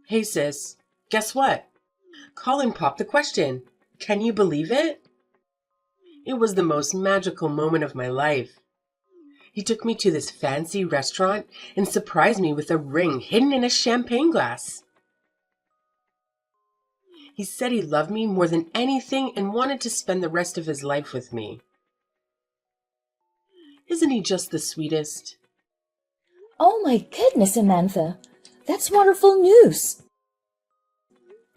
Hey sis, guess what? Colin popped the question. Can you believe it? It was the most magical moment of my life. He took me to this fancy restaurant and surprised me with a ring hidden in a champagne glass. He said he loved me more than anything and wanted to spend the rest of his life with me. Isn't he just the sweetest? Oh my goodness, Samantha. That's wonderful news.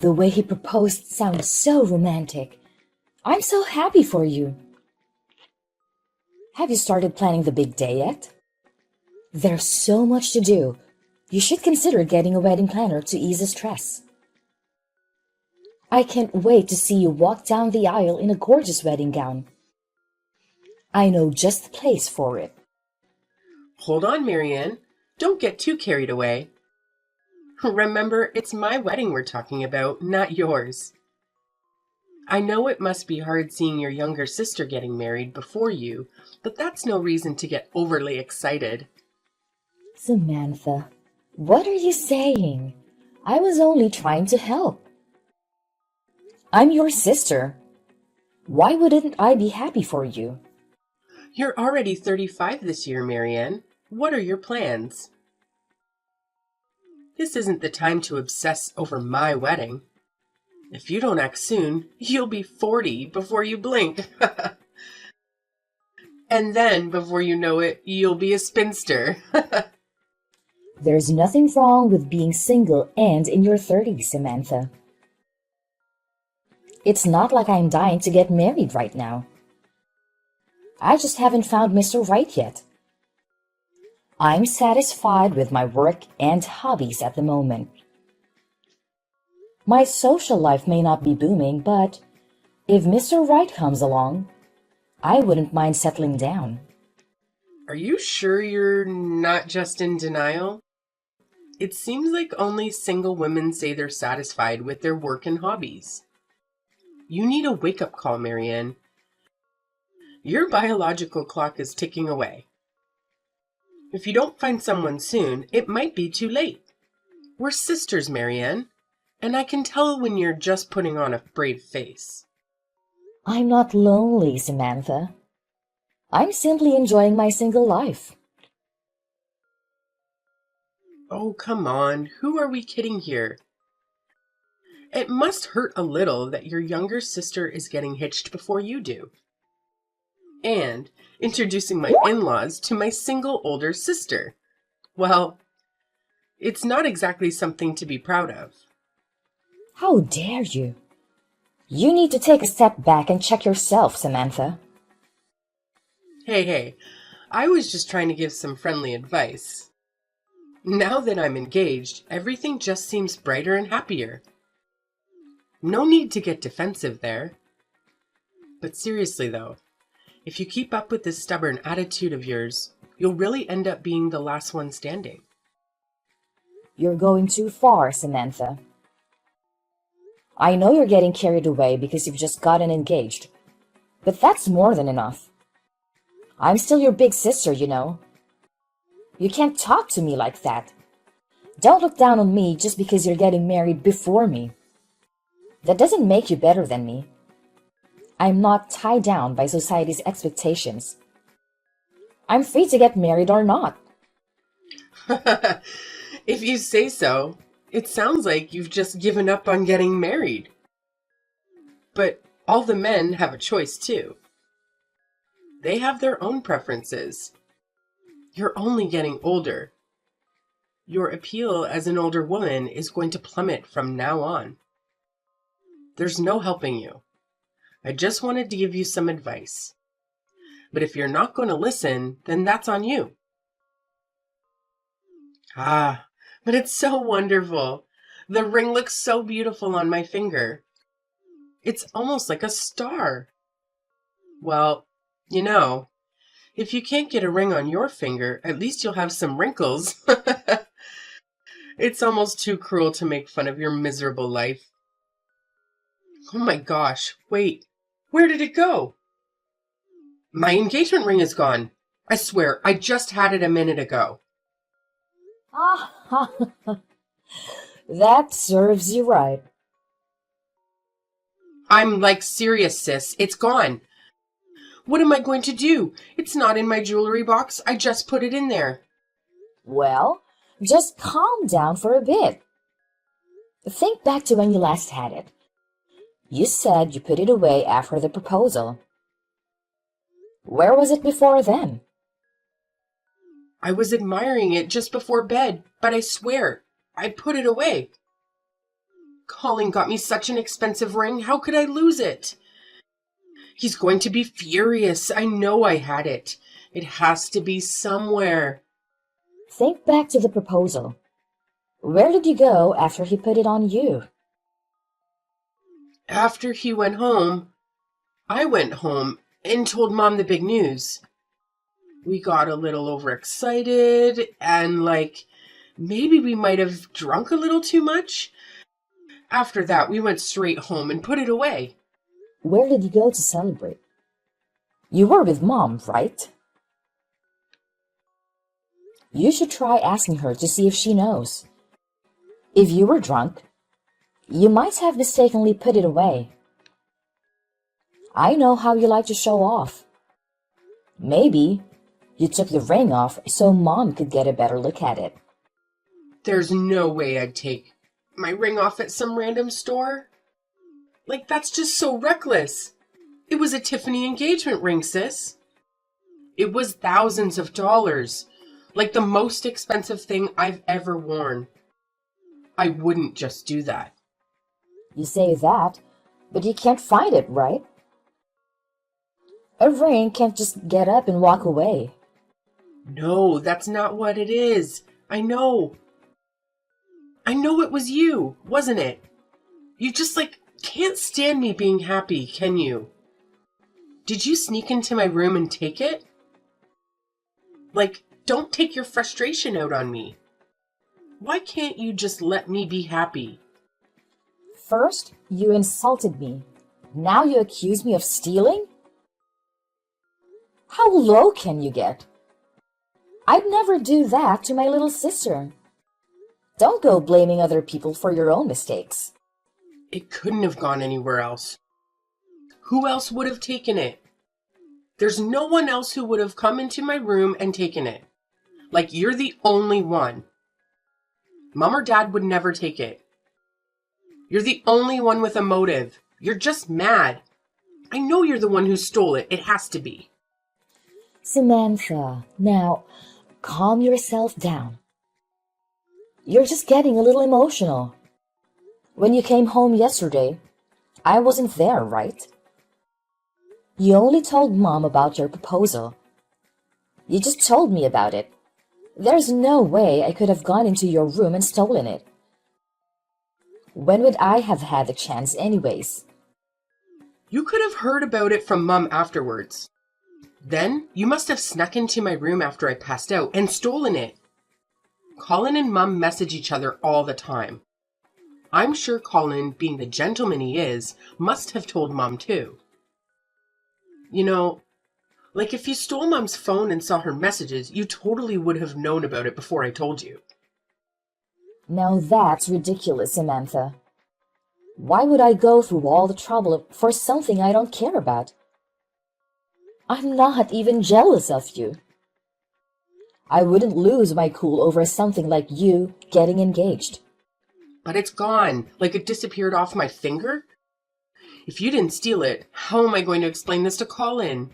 The way he proposed sounds so romantic. I'm so happy for you. Have you started planning the big day yet? There's so much to do. You should consider getting a wedding planner to ease the stress. I can't wait to see you walk down the aisle in a gorgeous wedding gown. I know just the place for it. Hold on, Marianne. Don't get too carried away. Remember, it's my wedding we're talking about, not yours. I know it must be hard seeing your younger sister getting married before you, but that's no reason to get overly excited. Samantha, what are you saying? I was only trying to help. I'm your sister. Why wouldn't I be happy for you? You're already 35 this year, Marianne. What are your plans? This isn't the time to obsess over my wedding. If you don't act soon, you'll be 40 before you blink. And then, before you know it, you'll be a spinster. There's nothing wrong with being single and in your 30s, Samantha. It's not like I'm dying to get married right now. I just haven't found Mr. Right yet. I'm satisfied with my work and hobbies at the moment. My social life may not be booming, but if Mr. Right comes along, I wouldn't mind settling down. Are you sure you're not just in denial? It seems like only single women say they're satisfied with their work and hobbies. You need a wake-up call, Marianne. Your biological clock is ticking away. If you don't find someone soon, it might be too late. We're sisters, Marianne, and I can tell when you're just putting on a brave face. I'm not lonely, Samantha. I'm simply enjoying my single life. Oh, come on. Who are we kidding here? It must hurt a little that your younger sister is getting hitched before you do. And introducing my in-laws to my single older sister. Well, it's not exactly something to be proud of. How dare you? You need to take a step back and check yourself, Samantha. Hey, I was just trying to give some friendly advice. Now that I'm engaged, everything just seems brighter and happier. No need to get defensive there. But seriously though, if you keep up with this stubborn attitude of yours, you'll really end up being the last one standing. You're going too far, Samantha. I know you're getting carried away because you've just gotten engaged, but that's more than enough. I'm still your big sister, you know. You can't talk to me like that. Don't look down on me just because you're getting married before me. That doesn't make you better than me. I'm not tied down by society's expectations. I'm free to get married or not. If you say so, it sounds like you've just given up on getting married. But all the men have a choice too. They have their own preferences. You're only getting older. Your appeal as an older woman is going to plummet from now on. There's no helping you. I just wanted to give you some advice. But if you're not going to listen, then that's on you. Ah, but it's so wonderful. The ring looks so beautiful on my finger. It's almost like a star. Well, you know, if you can't get a ring on your finger, at least you'll have some wrinkles. It's almost too cruel to make fun of your miserable life. Oh my gosh, wait, where did it go? My engagement ring is gone. I swear, I just had it a minute ago. Ah, That serves you right. I'm like serious, sis. It's gone. What am I going to do? It's not in my jewelry box. I just put it in there. Well, just calm down for a bit. Think back to when you last had it. You said you put it away after the proposal. Where was it before then? I was admiring it just before bed, but I swear, I put it away. Colin got me such an expensive ring. How could I lose it? He's going to be furious. I know I had it. It has to be somewhere. Think back to the proposal. Where did you go after he put it on you? After he went home, I went home and told Mom the big news. We got a little overexcited and maybe we might have drunk a little too much. After that, we went straight home and put it away. Where did you go to celebrate? You were with Mom, right? You should try asking her to see if she knows. If you were drunk, you might have mistakenly put it away. I know how you like to show off. Maybe you took the ring off so Mom could get a better look at it. There's no way I'd take my ring off at some random store. That's just so reckless. It was a Tiffany engagement ring, sis. It was thousands of dollars. The most expensive thing I've ever worn. I wouldn't just do that. You say that, but you can't find it, right? A ring can't just get up and walk away. No, that's not what it is. I know. I know it was you, wasn't it? You just can't stand me being happy, can you? Did you sneak into my room and take it? Don't take your frustration out on me. Why can't you just let me be happy? First, you insulted me. Now you accuse me of stealing? How low can you get? I'd never do that to my little sister. Don't go blaming other people for your own mistakes. It couldn't have gone anywhere else. Who else would have taken it? There's no one else who would have come into my room and taken it. You're the only one. Mom or Dad would never take it. You're the only one with a motive. You're just mad. I know you're the one who stole it. It has to be. Samantha, now calm yourself down. You're just getting a little emotional. When you came home yesterday, I wasn't there, right? You only told Mom about your proposal. You just told me about it. There's no way I could have gone into your room and stolen it. When would I have had the chance anyways? You could have heard about it from Mom afterwards. Then you must have snuck into my room after I passed out and stolen it. Colin and Mom message each other all the time. I'm sure Colin, being the gentleman he is, must have told Mom too. If you stole Mom's phone and saw her messages, you totally would have known about it before I told you. Now that's ridiculous, Samantha. Why would I go through all the trouble for something I don't care about? I'm not even jealous of you. I wouldn't lose my cool over something like you getting engaged. But it's gone, it disappeared off my finger. If you didn't steal it, how am I going to explain this to Colin?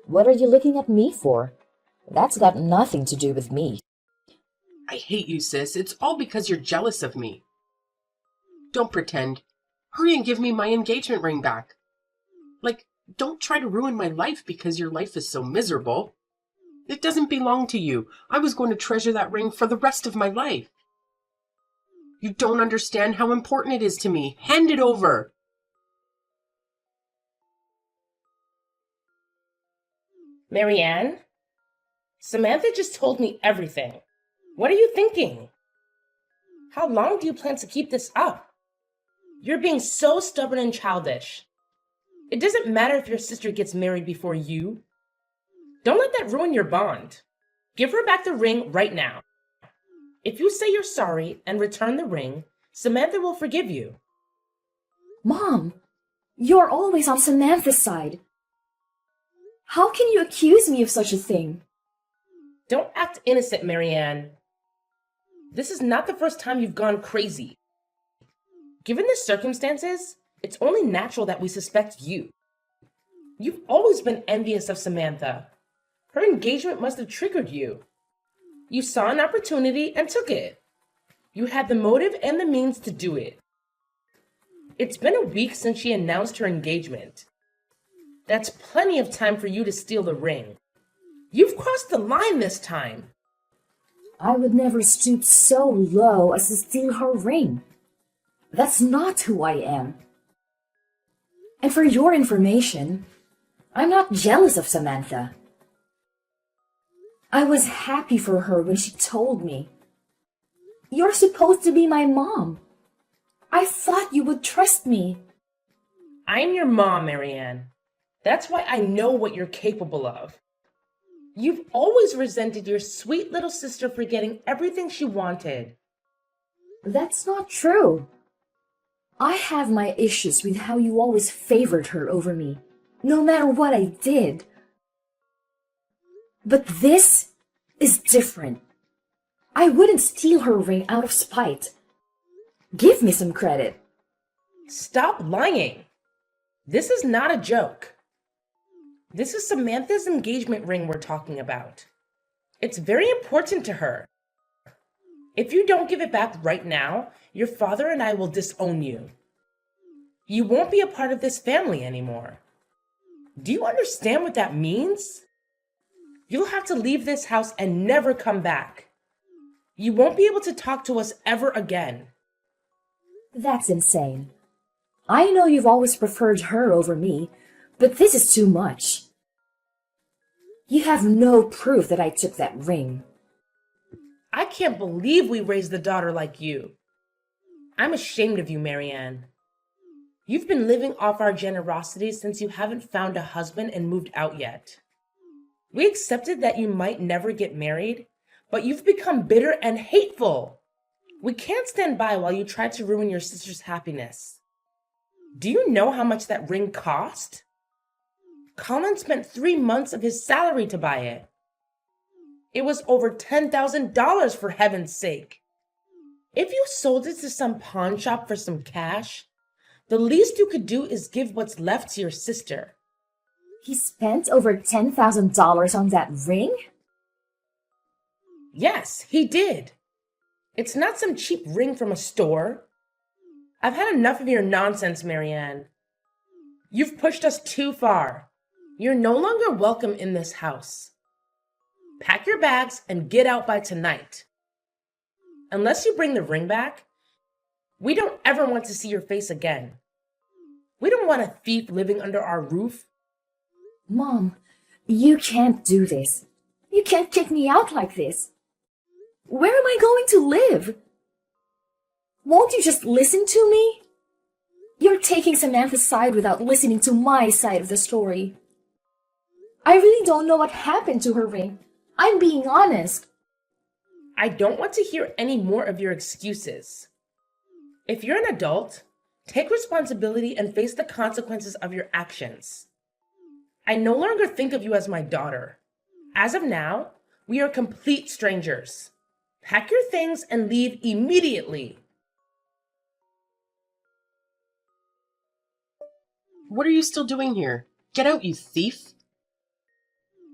What are you looking at me for? That's got nothing to do with me. I hate you, sis. It's all because you're jealous of me. Don't pretend. Hurry and give me my engagement ring back. Don't try to ruin my life because your life is so miserable. It doesn't belong to you. I was going to treasure that ring for the rest of my life. You don't understand how important it is to me. Hand it over. Marianne? Samantha just told me everything. What are you thinking? How long do you plan to keep this up? You're being so stubborn and childish. It doesn't matter if your sister gets married before you. Don't let that ruin your bond. Give her back the ring right now. If you say you're sorry and return the ring, Samantha will forgive you. Mom, you're always on Samantha's side. How can you accuse me of such a thing? Don't act innocent, Marianne. This is not the first time you've gone crazy. Given the circumstances, it's only natural that we suspect you. You've always been envious of Samantha. Her engagement must have triggered you. You saw an opportunity and took it. You had the motive and the means to do it. It's been a week since she announced her engagement. That's plenty of time for you to steal the ring. You've crossed the line this time. I would never stoop so low as to steal her ring. That's not who I am. And for your information, I'm not jealous of Samantha. I was happy for her when she told me. You're supposed to be my mom. I thought you would trust me. I'm your mom, Marianne. That's why I know what you're capable of. You've always resented your sweet little sister for getting everything she wanted. That's not true. I have my issues with how you always favored her over me, no matter what I did. But this is different. I wouldn't steal her ring out of spite. Give me some credit. Stop lying. This is not a joke. This is Samantha's engagement ring we're talking about. It's very important to her. If you don't give it back right now, your father and I will disown you. You won't be a part of this family anymore. Do you understand what that means? You'll have to leave this house and never come back. You won't be able to talk to us ever again. That's insane. I know you've always preferred her over me, but this is too much. You have no proof that I took that ring. I can't believe we raised a daughter like you. I'm ashamed of you, Marianne. You've been living off our generosity since you haven't found a husband and moved out yet. We accepted that you might never get married, but you've become bitter and hateful. We can't stand by while you try to ruin your sister's happiness. Do you know how much that ring cost? Colin spent 3 months of his salary to buy it. It was over $10,000 for heaven's sake. If you sold it to some pawn shop for some cash, the least you could do is give what's left to your sister. He spent over $10,000 on that ring? Yes, he did. It's not some cheap ring from a store. I've had enough of your nonsense, Marianne. You've pushed us too far. You're no longer welcome in this house. Pack your bags and get out by tonight. Unless you bring the ring back, we don't ever want to see your face again. We don't want a thief living under our roof. Mom, you can't do this. You can't kick me out like this. Where am I going to live? Won't you just listen to me? You're taking Samantha's side without listening to my side of the story. I really don't know what happened to her ring. I'm being honest. I don't want to hear any more of your excuses. If you're an adult, take responsibility and face the consequences of your actions. I no longer think of you as my daughter. As of now, we are complete strangers. Pack your things and leave immediately. What are you still doing here? Get out, you thief!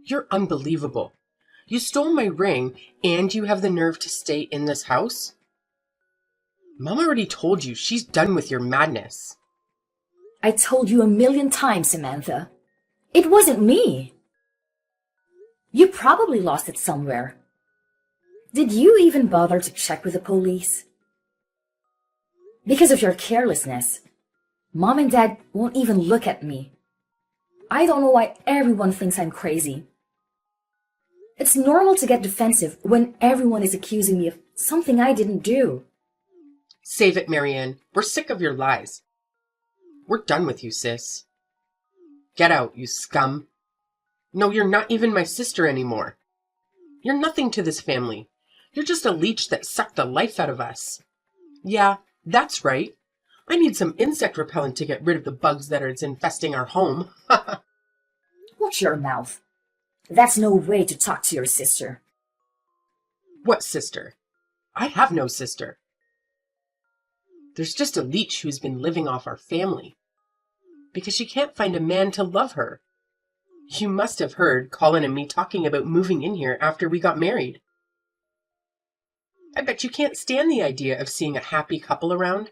You're unbelievable. You stole my ring, and you have the nerve to stay in this house? Mom already told you she's done with your madness. I told you a million times, Samantha. It wasn't me. You probably lost it somewhere. Did you even bother to check with the police? Because of your carelessness, Mom and Dad won't even look at me. I don't know why everyone thinks I'm crazy. It's normal to get defensive when everyone is accusing me of something I didn't do. Save it, Marianne. We're sick of your lies. We're done with you, sis. Get out, you scum. No, you're not even my sister anymore. You're nothing to this family. You're just a leech that sucked the life out of us. Yeah, that's right. I need some insect repellent to get rid of the bugs that are infesting our home. Watch your mouth. That's no way to talk to your sister. What sister? I have no sister. There's just a leech who's been living off our family. Because she can't find a man to love her. You must have heard Colin and me talking about moving in here after we got married. I bet you can't stand the idea of seeing a happy couple around.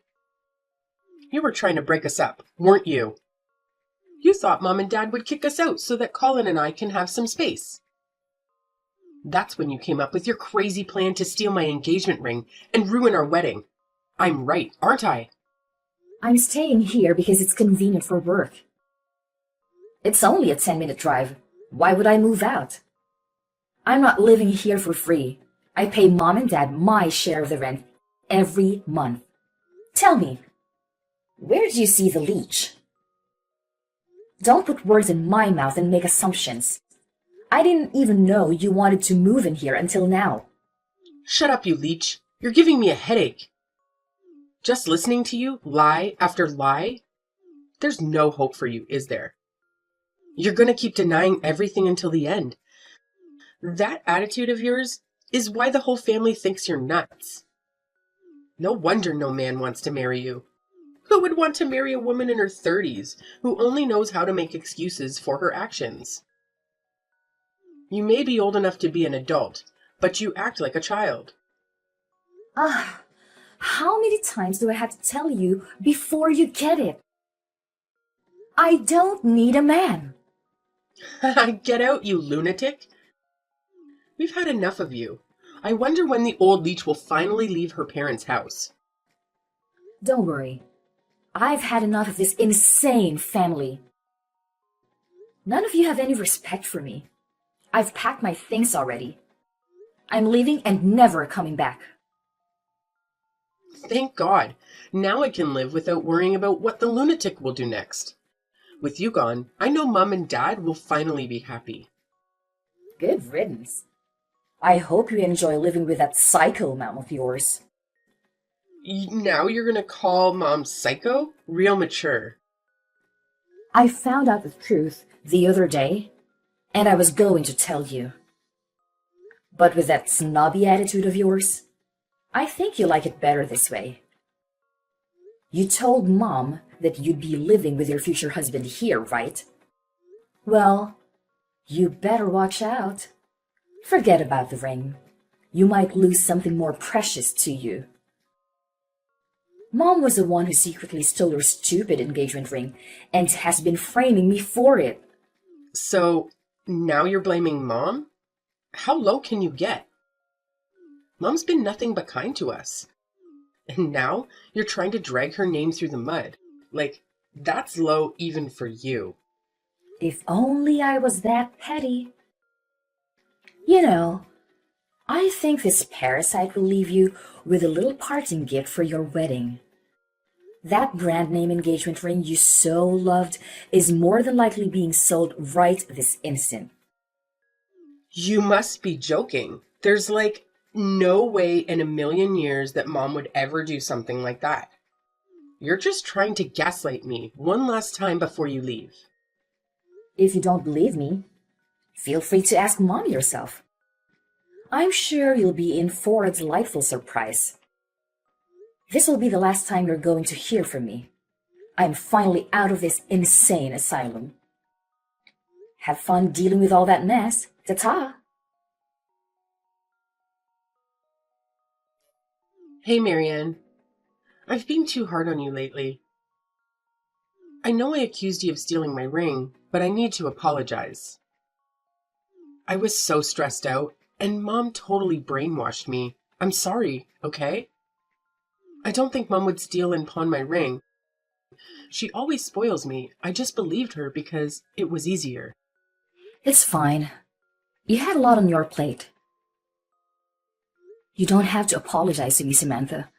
You were trying to break us up, weren't you? You thought Mom and Dad would kick us out so that Colin and I can have some space. That's when you came up with your crazy plan to steal my engagement ring and ruin our wedding. I'm right, aren't I? I'm staying here because it's convenient for work. It's only a 10-minute drive. Why would I move out? I'm not living here for free. I pay Mom and Dad my share of the rent every month. Tell me, where do you see the leech? Don't put words in my mouth and make assumptions. I didn't even know you wanted to move in here until now. Shut up, you leech. You're giving me a headache. Just listening to you, lie after lie, there's no hope for you, is there? You're going to keep denying everything until the end. That attitude of yours is why the whole family thinks you're nuts. No wonder no man wants to marry you. Who would want to marry a woman in her 30s who only knows how to make excuses for her actions? You may be old enough to be an adult, but you act like a child. How many times do I have to tell you before you get it? I don't need a man. Get out, you lunatic. We've had enough of you. I wonder when the old leech will finally leave her parents' house. Don't worry. I've had enough of this insane family. None of you have any respect for me. I've packed my things already. I'm leaving and never coming back. Thank God. Now I can live without worrying about what the lunatic will do next. With you gone, I know Mom and Dad will finally be happy. Good riddance. I hope you enjoy living with that psycho mom of yours. Now you're gonna call Mom psycho? Real mature. I found out the truth the other day, and I was going to tell you. But with that snobby attitude of yours, I think you like it better this way. You told Mom that you'd be living with your future husband here, right? Well, you better watch out. Forget about the ring. You might lose something more precious to you. Mom was the one who secretly stole your stupid engagement ring and has been framing me for it. So, now you're blaming Mom? How low can you get? Mom's been nothing but kind to us. And now you're trying to drag her name through the mud. Like, that's low even for you. If only I was that petty. You know, I think this parasite will leave you with a little parting gift for your wedding. That brand name engagement ring you so loved is more than likely being sold right this instant. You must be joking. There's like no way in a million years that Mom would ever do something like that. You're just trying to gaslight me one last time before you leave. If you don't believe me, feel free to ask Mom yourself. I'm sure you'll be in for a delightful surprise. This will be the last time you're going to hear from me. I'm finally out of this insane asylum. Have fun dealing with all that mess. Ta-ta! Hey, Marianne. I've been too hard on you lately. I know I accused you of stealing my ring, but I need to apologize. I was so stressed out, and Mom totally brainwashed me. I'm sorry, okay? I don't think Mom would steal and pawn my ring. She always spoils me. I just believed her because it was easier. It's fine. You had a lot on your plate. You don't have to apologize to me, Samantha.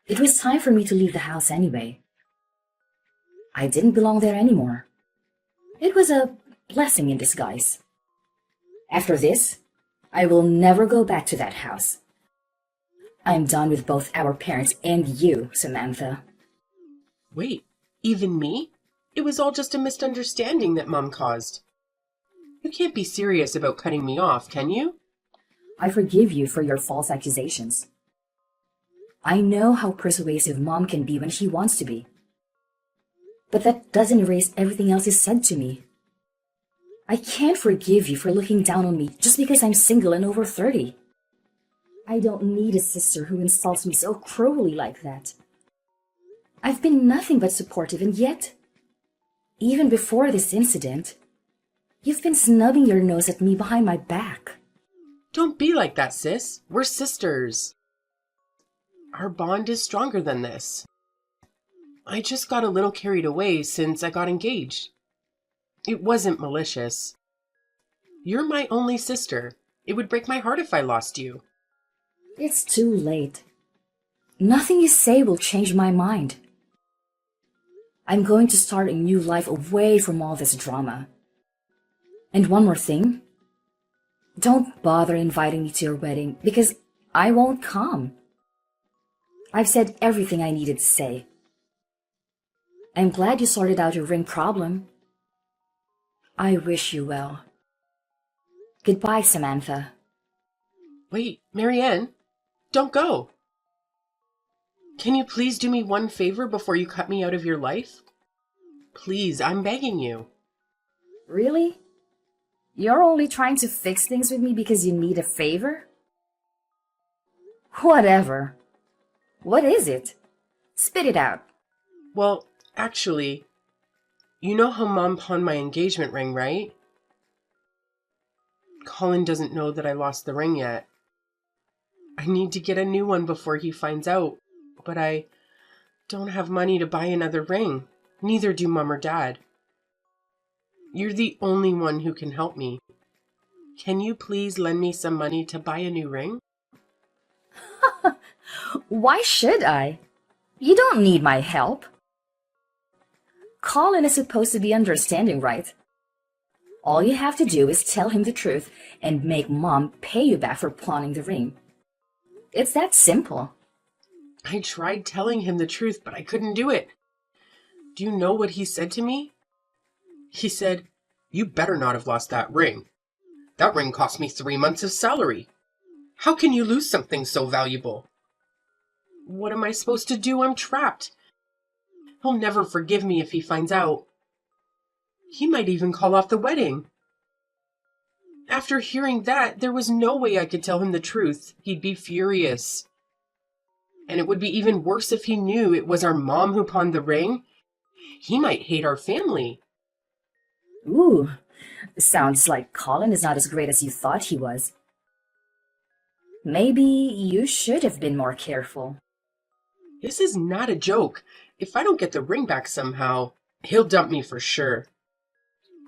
It was time for me to leave the house anyway. I didn't belong there anymore. It was a blessing in disguise. After this, I will never go back to that house. I'm done with both our parents and you, Samantha. Wait, even me? It was all just a misunderstanding that Mom caused. You can't be serious about cutting me off, can you? I forgive you for your false accusations. I know how persuasive Mom can be when she wants to be. But that doesn't erase everything else you said to me. I can't forgive you for looking down on me just because I'm single and over 30. I don't need a sister who insults me so cruelly like that. I've been nothing but supportive, and yet, even before this incident, you've been snubbing your nose at me behind my back. Don't be like that, sis. We're sisters. Our bond is stronger than this. I just got a little carried away since I got engaged. It wasn't malicious. You're my only sister. It would break my heart if I lost you. It's too late. Nothing you say will change my mind. I'm going to start a new life away from all this drama. And one more thing. Don't bother inviting me to your wedding because I won't come. I've said everything I needed to say. I'm glad you sorted out your ring problem. I wish you well. Goodbye, Samantha. Wait, Marianne, don't go. Can you please do me one favor before you cut me out of your life? Please, I'm begging you. Really? You're only trying to fix things with me because you need a favor? Whatever. What is it? Spit it out. Well, actually, you know how Mom pawned my engagement ring, right? Colin doesn't know that I lost the ring yet. I need to get a new one before he finds out, but I don't have money to buy another ring. Neither do Mom or Dad. You're the only one who can help me. Can you please lend me some money to buy a new ring? Why should I? You don't need my help. Colin is supposed to be understanding, right? All you have to do is tell him the truth and make Mom pay you back for pawning the ring. It's that simple. I tried telling him the truth, but I couldn't do it. Do you know what he said to me? He said, "You better not have lost that ring. That ring cost me 3 months of salary. How can you lose something so valuable?" What am I supposed to do? I'm trapped. He'll never forgive me if he finds out. He might even call off the wedding. After hearing that, there was no way I could tell him the truth. He'd be furious. And it would be even worse if he knew it was our mom who pawned the ring. He might hate our family. Ooh, sounds like Colin is not as great as you thought he was. Maybe you should have been more careful. This is not a joke. If I don't get the ring back somehow, he'll dump me for sure.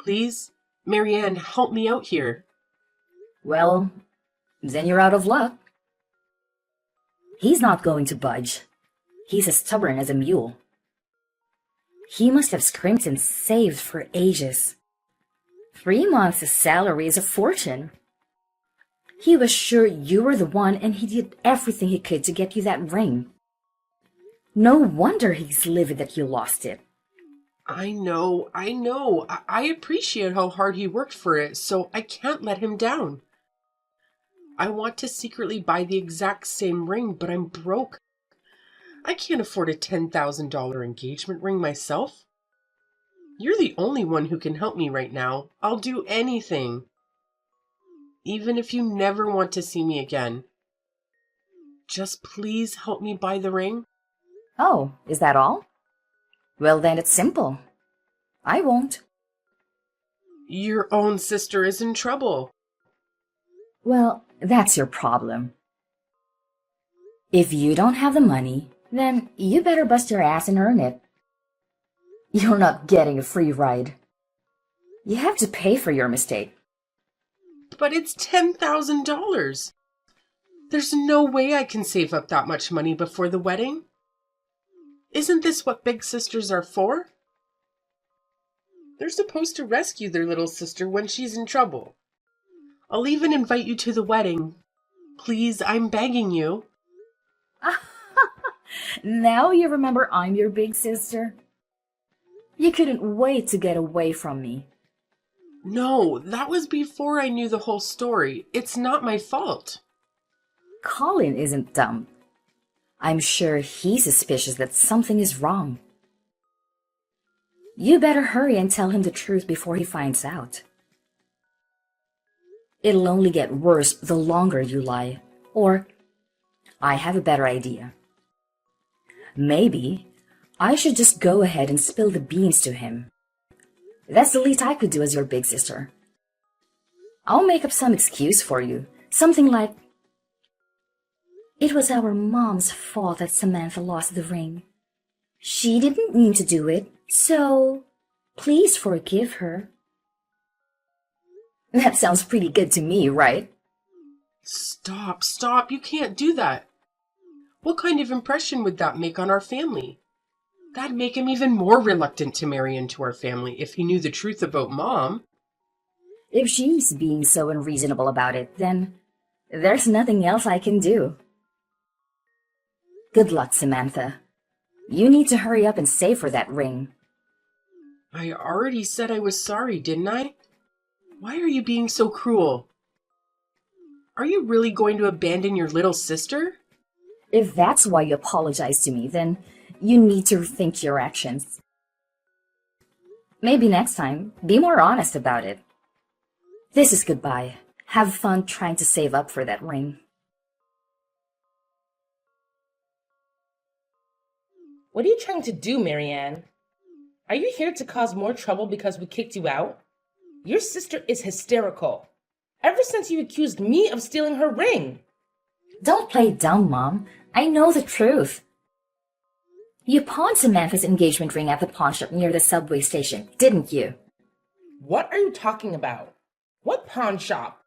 Please, Marianne, help me out here. Well, then you're out of luck. He's not going to budge. He's as stubborn as a mule. He must have scrimped and saved for ages. 3 months' salary is a fortune. He was sure you were the one and he did everything he could to get you that ring. No wonder he's livid that you lost it. I know. I appreciate how hard he worked for it, so I can't let him down. I want to secretly buy the exact same ring, but I'm broke. I can't afford a $10,000 engagement ring myself. You're the only one who can help me right now. I'll do anything. Even if you never want to see me again. Just please help me buy the ring. Oh, is that all? Well, then it's simple. I won't. Your own sister is in trouble. Well, that's your problem. If you don't have the money, then you better bust your ass and earn it. You're not getting a free ride. You have to pay for your mistake. But it's $10,000. There's no way I can save up that much money before the wedding. Isn't this what big sisters are for? They're supposed to rescue their little sister when she's in trouble. I'll even invite you to the wedding. Please, I'm begging you. Now you remember I'm your big sister? You couldn't wait to get away from me. No, that was before I knew the whole story. It's not my fault. Colin isn't dumb. I'm sure he's suspicious that something is wrong. You better hurry and tell him the truth before he finds out. It'll only get worse the longer you lie. Or, I have a better idea. Maybe I should just go ahead and spill the beans to him. That's the least I could do as your big sister. I'll make up some excuse for you. Something like, "It was our mom's fault that Samantha lost the ring. She didn't mean to do it, so please forgive her." That sounds pretty good to me, right? Stop. You can't do that. What kind of impression would that make on our family? That'd make him even more reluctant to marry into our family if he knew the truth about Mom. If she's being so unreasonable about it, then there's nothing else I can do. Good luck, Samantha. You need to hurry up and save her that ring. I already said I was sorry, didn't I? Why are you being so cruel? Are you really going to abandon your little sister? If that's why you apologize to me, then you need to rethink your actions. Maybe next time, be more honest about it. This is goodbye. Have fun trying to save up for that ring. What are you trying to do, Marianne? Are you here to cause more trouble because we kicked you out? Your sister is hysterical. Ever since you accused me of stealing her ring. Don't play dumb, Mom. I know the truth. You pawned Samantha's engagement ring at the pawn shop near the subway station, didn't you? What are you talking about? What pawn shop?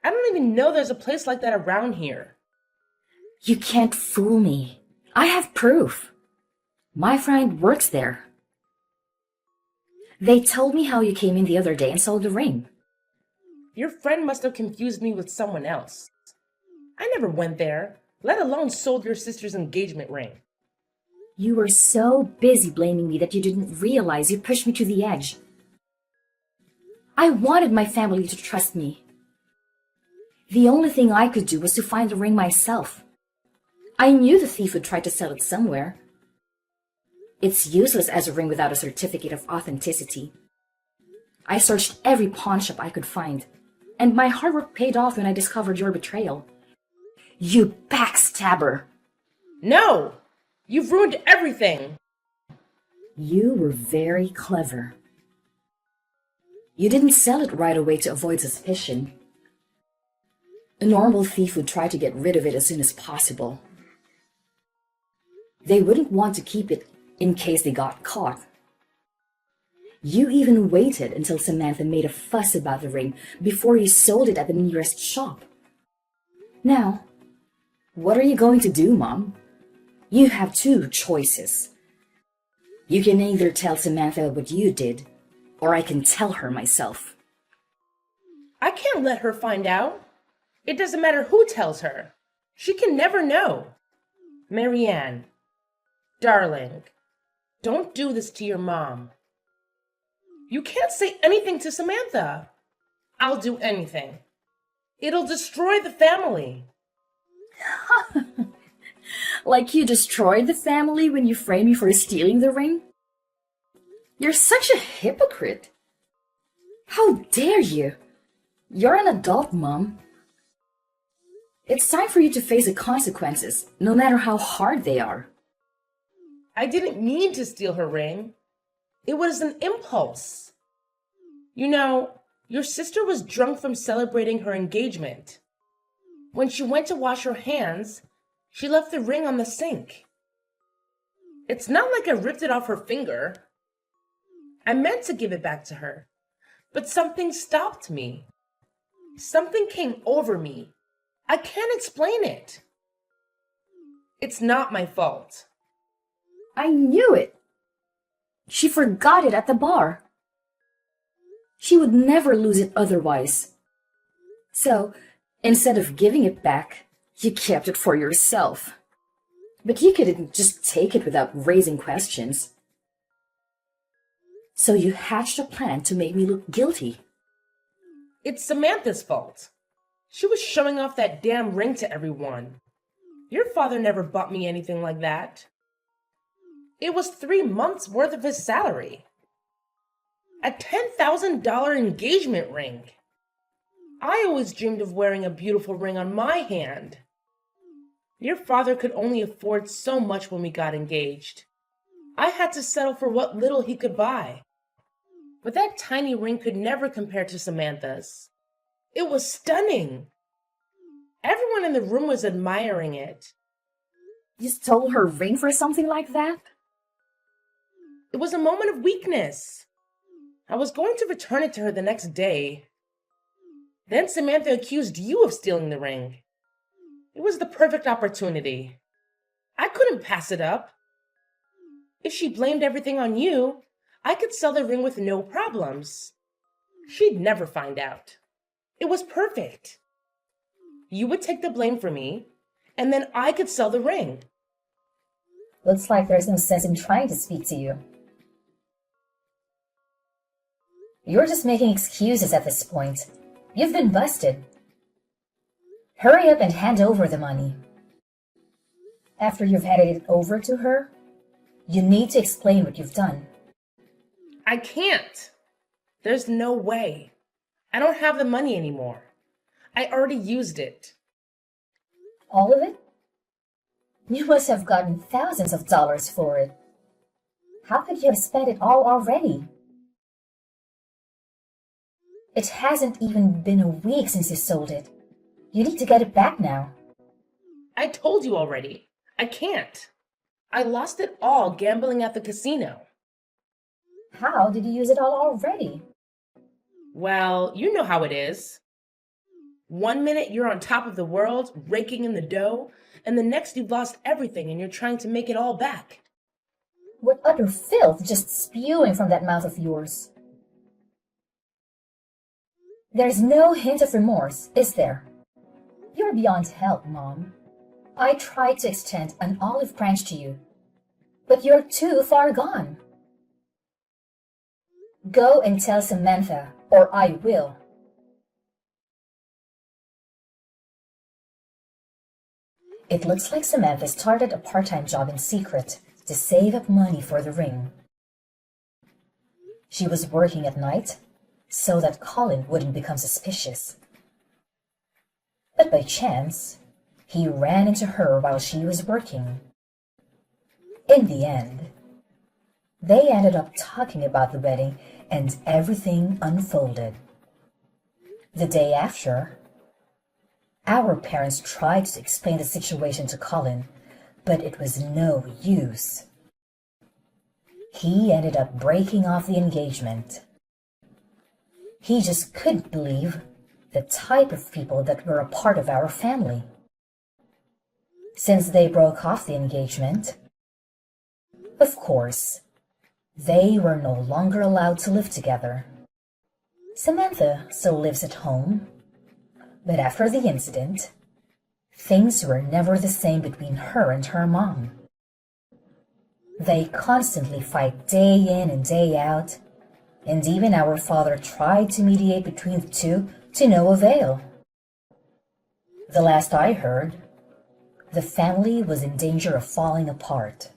I don't even know there's a place like that around here. You can't fool me. I have proof. My friend works there. They told me how you came in the other day and sold the ring. Your friend must have confused me with someone else. I never went there, let alone sold your sister's engagement ring. You were so busy blaming me that you didn't realize you pushed me to the edge. I wanted my family to trust me. The only thing I could do was to find the ring myself. I knew the thief would try to sell it somewhere. It's useless as a ring without a certificate of authenticity. I searched every pawn shop I could find, and my hard work paid off when I discovered your betrayal. You backstabber! No! You've ruined everything! You were very clever. You didn't sell it right away to avoid suspicion. A normal thief would try to get rid of it as soon as possible. They wouldn't want to keep it in case they got caught. You even waited until Samantha made a fuss about the ring before you sold it at the nearest shop. Now, what are you going to do, Mom? You have two choices. You can either tell Samantha what you did, or I can tell her myself. I can't let her find out. It doesn't matter who tells her. She can never know. Marianne, darling, don't do this to your mom. You can't say anything to Samantha. I'll do anything. It'll destroy the family. Like you destroyed the family when you framed me for stealing the ring? You're such a hypocrite. How dare you? You're an adult, Mom. It's time for you to face the consequences, no matter how hard they are. I didn't mean to steal her ring. It was an impulse. You know, your sister was drunk from celebrating her engagement. When she went to wash her hands, she left the ring on the sink. It's not like I ripped it off her finger. I meant to give it back to her, but something stopped me. Something came over me. I can't explain it. It's not my fault. I knew it. She forgot it at the bar. She would never lose it otherwise. So, instead of giving it back, you kept it for yourself. But you couldn't just take it without raising questions. So you hatched a plan to make me look guilty. It's Samantha's fault. She was showing off that damn ring to everyone. Your father never bought me anything like that. It was 3 months' worth of his salary. A $10,000 engagement ring. I always dreamed of wearing a beautiful ring on my hand. Your father could only afford so much when we got engaged. I had to settle for what little he could buy. But that tiny ring could never compare to Samantha's. It was stunning. Everyone in the room was admiring it. You stole her ring for something like that? It was a moment of weakness. I was going to return it to her the next day. Then Samantha accused you of stealing the ring. It was the perfect opportunity. I couldn't pass it up. If she blamed everything on you, I could sell the ring with no problems. She'd never find out. It was perfect. You would take the blame for me, and then I could sell the ring. Looks like there's no sense in trying to speak to you. You're just making excuses at this point. You've been busted. Hurry up and hand over the money. After you've handed it over to her, you need to explain what you've done. I can't. There's no way. I don't have the money anymore. I already used it. All of it? You must have gotten thousands of dollars for it. How could you have spent it all already? It hasn't even been a week since you sold it. You need to get it back now. I told you already. I can't. I lost it all gambling at the casino. How did you use it all already? Well, you know how it is. 1 minute you're on top of the world, raking in the dough, and the next you've lost everything and you're trying to make it all back. What utter filth just spewing from that mouth of yours. There's no hint of remorse, is there? You're beyond help, Mom. I tried to extend an olive branch to you, but you're too far gone. Go and tell Samantha, or I will. It looks like Samantha started a part-time job in secret to save up money for the ring. She was working at night so that Colin wouldn't become suspicious. But by chance, he ran into her while she was working. In the end, they ended up talking about the wedding and everything unfolded. The day after, our parents tried to explain the situation to Colin, but it was no use. He ended up breaking off the engagement. He just couldn't believe the type of people that were a part of our family. Since they broke off the engagement, of course, they were no longer allowed to live together. Samantha still lives at home, but after the incident, things were never the same between her and her mom. They constantly fight day in and day out, and even our father tried to mediate between the two to no avail. The last I heard, the family was in danger of falling apart.